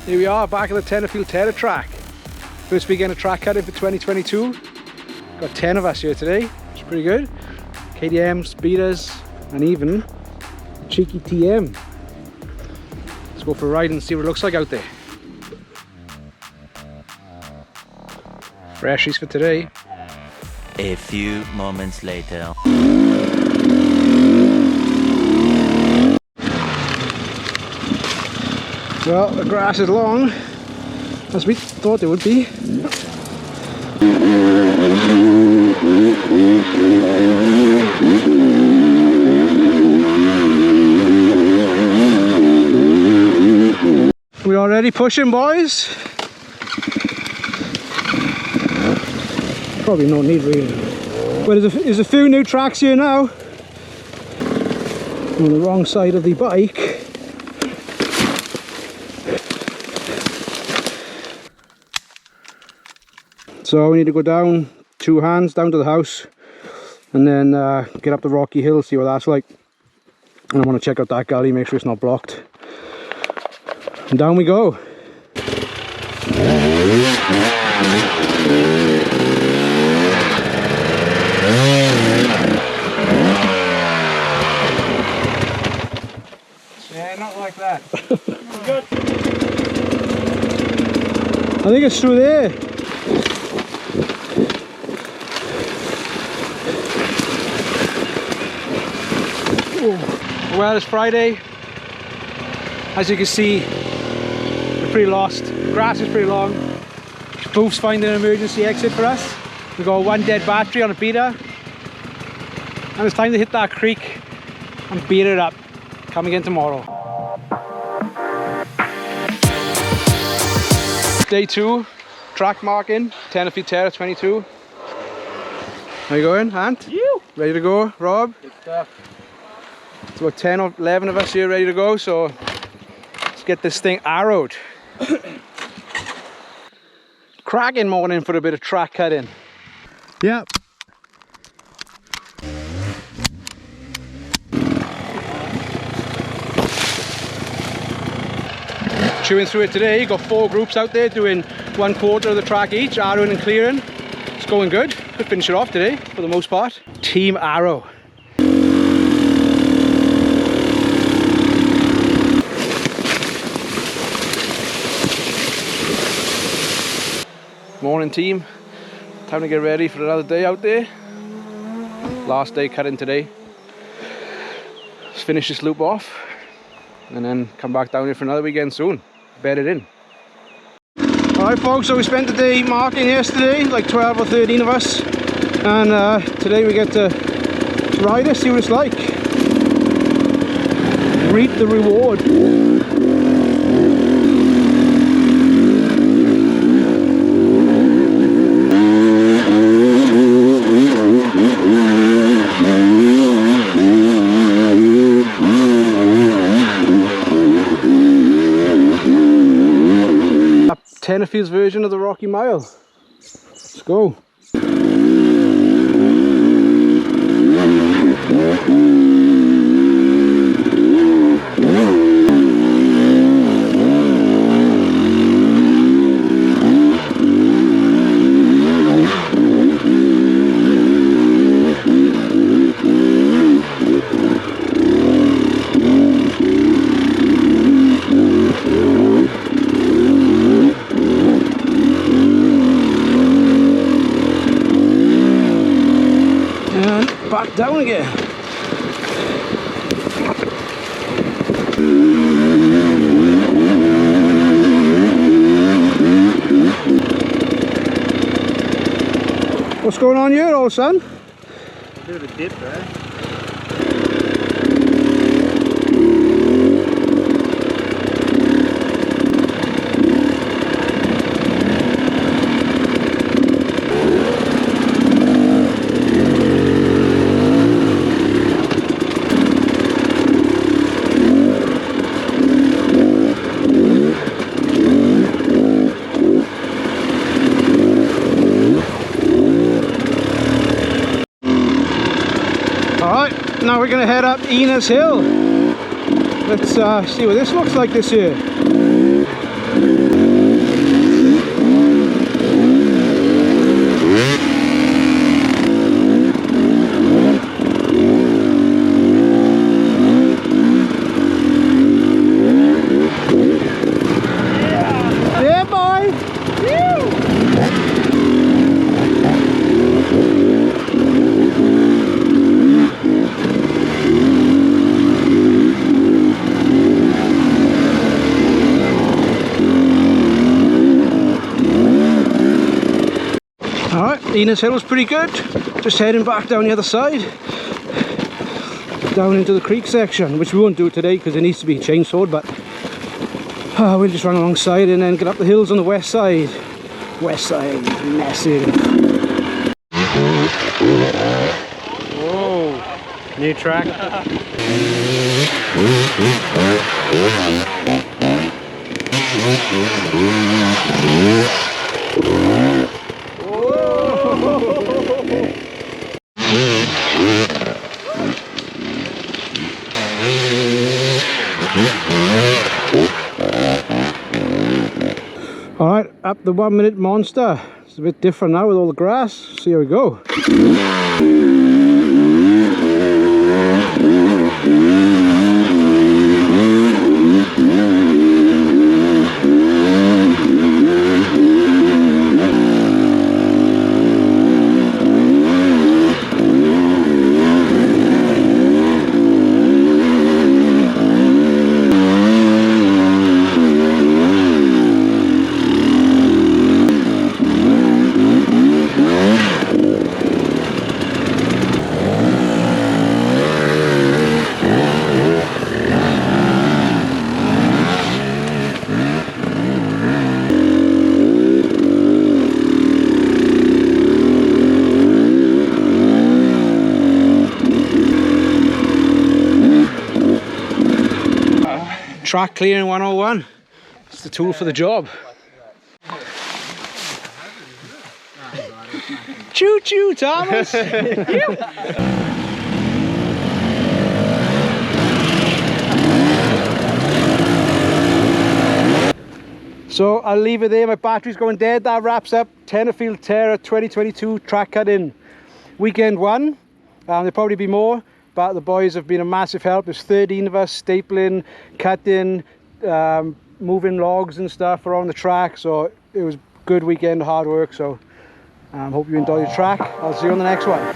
Here we are, back at the Tenterfield Terror track. First weekend of track cutting for 2022. Got 10 of us here today, which is pretty good. KTMs, beaters, and even a cheeky TM. Let's go for a ride and see what it looks like out there. Freshies for today. A few moments later. Well, the grass is long, as we thought it would be. We already pushing, boys? Probably no need really. But there's a few new tracks here now. On the wrong side of the bike. So we need to go down 2 hands down to the house and then get up the rocky hill, see what that's like. And I want to check out that gully, make sure it's not blocked. And down we go. Yeah, not like that. I think it's through there. Well, it's Friday. As you can see, we're pretty lost. The grass is pretty long. Boof's finding an emergency exit for us. We've got 1 dead battery on a beater. And it's time to hit that creek and beat it up. Come again tomorrow. Day 2, track marking, Tenterfield Terror 22. How you going, Ant? You. Ready to go, Rob? Good stuff. It's about 10 or 11 of us here ready to go, so let's get this thing arrowed. Cracking morning for a bit of track cutting. Yep. Chewing through it today, got 4 groups out there doing 1/4 of the track each, arrowing and clearing. It's going good. Could finish it off today for the most part. Team Arrow. Morning team, time to get ready for another day out there. Last day cutting today. Let's finish this loop off and then come back down here for another weekend soon. Bed it in. Alright folks, so we spent the day marking yesterday, like 12 or 13 of us, and today we get to ride it, see what it's like. Reap the reward. Tenterfield's version of the Rocky Mile. Let's go. Back down again. What's going on here, old son? A bit of a dip there. Alright, now we're going to head up Enos Hill. Let's see what this looks like this year. Enos Hill was pretty good. Just heading back down the other side, down into the creek section, which we won't do today because it needs to be chainsawed, but we'll just run alongside and then get up the hills on the west side. West side, massive. Whoa, new track. Alright, up the 1 minute monster. It's a bit different now with all the grass. See how we go. Track clearing 101. It's the tool for the job. Choo choo, Thomas! So I'll leave it there. My battery's going dead. That wraps up Tenterfield Terra 2022 track cutting weekend one. There'll probably be more, but the boys have been a massive help. There's 13 of us stapling, cutting, moving logs and stuff around the track. So it was a good weekend of hard work. So hope you enjoy the track. I'll see you on the next one.